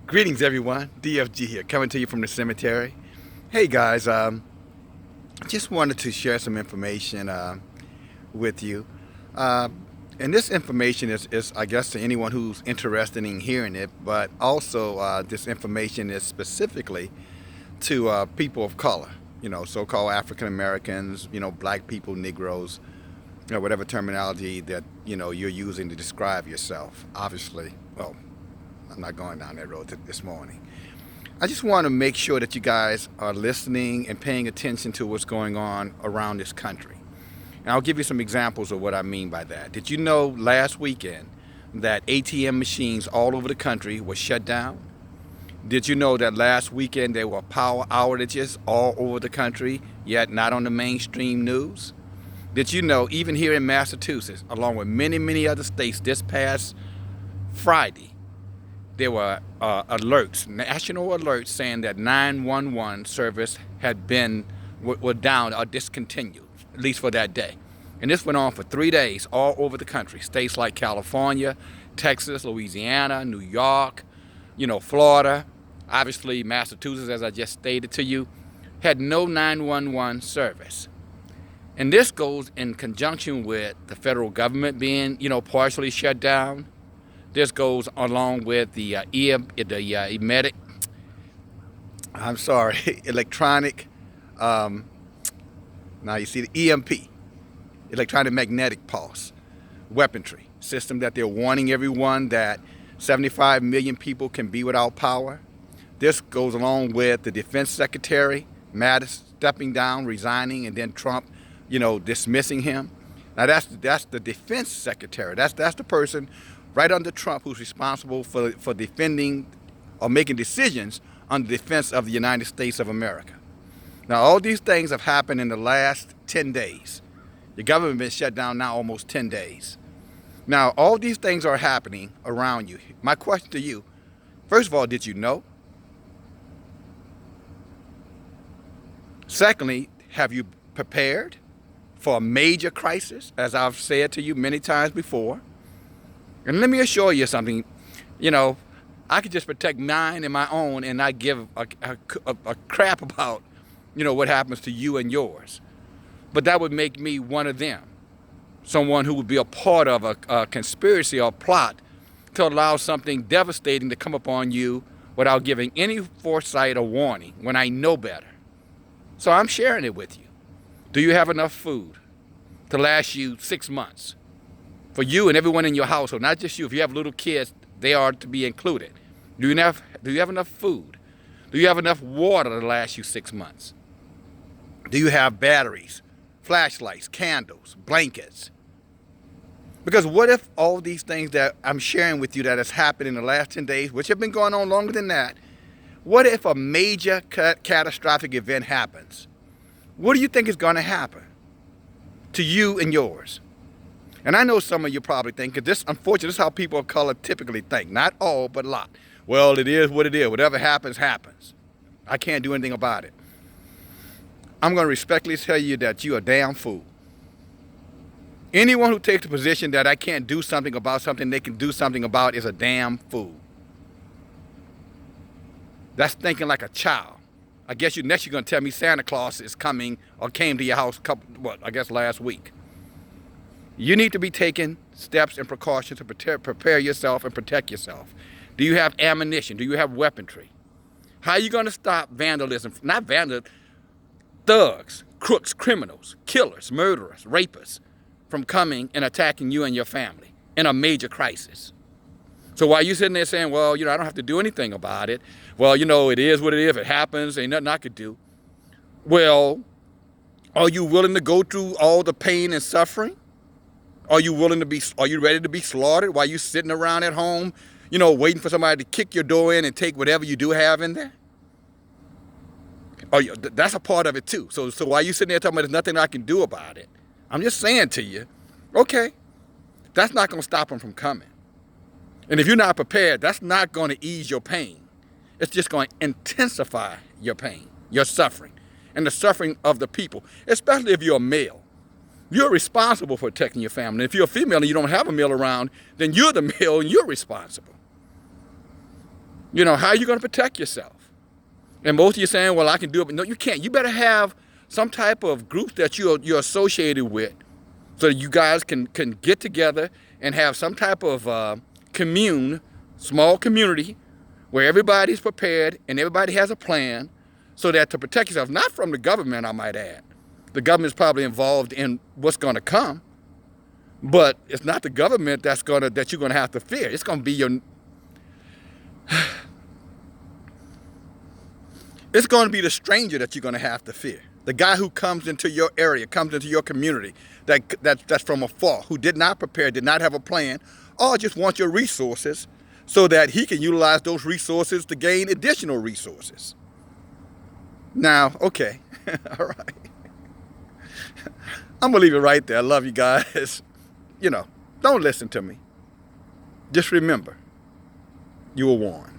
Greetings, everyone. DFG here, coming to you from the cemetery. Hey, guys. Just wanted to share some information with you. Uh, and this information is, I guess, to anyone who's interested in hearing it, but also this information is specifically to people of color, so-called African Americans, black people, Negroes, whatever terminology that, you're using to describe yourself. Obviously, well, I'm not going down that road this morning. I just want to make sure that you guys are listening and paying attention to what's going on around this country. And I'll give you some examples of what I mean by that. Did you know last weekend that ATM machines all over the country were shut down? Did you know that last weekend there were power outages all over the country, yet not on the mainstream news? Did you know even here in Massachusetts, along with many, many other states, this past Friday, there were alerts, national alerts, saying that 911 service had been were down or discontinued, at least for that day. And this went on for 3 days all over the country. States like California, Texas, Louisiana, New York, Florida, obviously Massachusetts, as I just stated to you, had no 911 service. And this goes in conjunction with the federal government being, partially shut down. This goes along with the electronic, now you see the EMP, electronic magnetic pulse weaponry system that they're warning everyone that 75 million people can be without power. This goes along with the defense secretary, Mattis, stepping down, resigning, and then Trump, dismissing him. Now that's the defense secretary. That's the person right under Trump who's responsible for defending or making decisions on the defense of the United States of America. Now, all these things have happened in the last 10 days. The government has been shut down now almost 10 days. Now, all these things are happening around you. My question to you, first of all, did you know? Secondly, have you prepared for a major crisis, as I've said to you many times before? And let me assure you something, I could just protect mine and my own and not give a crap about, what happens to you and yours. But that would make me one of them, someone who would be a part of a conspiracy or plot to allow something devastating to come upon you without giving any foresight or warning when I know better. So I'm sharing it with you. Do you have enough food to last you 6 months? For you and everyone in your household, not just you. If you have little kids, they are to be included. Do you have enough food? Do you have enough water to last you 6 months? Do you have batteries, flashlights, candles, blankets? Because what if all these things that I'm sharing with you that has happened in the last 10 days, which have been going on longer than that, what if a major catastrophic event happens? What do you think is going to happen to you and yours? And I know some of you probably think, because unfortunately, this is how people of color typically think. Not all, but a lot. Well, it is what it is. Whatever happens, happens. I can't do anything about it. I'm going to respectfully tell you that you are a damn fool. Anyone who takes the position that I can't do something about something they can do something about is a damn fool. That's thinking like a child. I guess next you're going to tell me Santa Claus is coming or came to your house last week. You need to be taking steps and precautions to prepare yourself and protect yourself. Do you have ammunition? Do you have weaponry? How are you going to stop vandalism? Not vandalism, thugs, crooks, criminals, killers, murderers, rapists from coming and attacking you and your family in a major crisis? So while you're sitting there saying, well, I don't have to do anything about it. Well, it is what it is. If it happens, ain't nothing I could do. Well, are you willing to go through all the pain and suffering? Are you ready to be slaughtered while you're sitting around at home, waiting for somebody to kick your door in and take whatever you do have in there? That's a part of it too. So while you're sitting there talking about there's nothing I can do about it, I'm just saying to you, okay, that's not going to stop them from coming. And if you're not prepared, that's not going to ease your pain. It's just going to intensify your pain, your suffering, and the suffering of the people, especially if you're a male. You're responsible for protecting your family. If you're a female and you don't have a male around, then you're the male and you're responsible. You know, how are you going to protect yourself? And most of you saying, well, I can do it. But no, you can't. You better have some type of group that you're associated with so that you guys can get together and have some type of small community where everybody's prepared and everybody has a plan so that to protect yourself, not from the government, I might add. The government's probably involved in what's going to come, but it's not the government that you're going to have to fear. It's going to be it's going to be the stranger that you're going to have to fear. The guy who comes into your area, comes into your community, that's from afar, who did not prepare, did not have a plan, or just wants your resources so that he can utilize those resources to gain additional resources. Now, okay, all right. I'm going to leave it right there. I love you guys. You know, don't listen to me. Just remember, you were warned.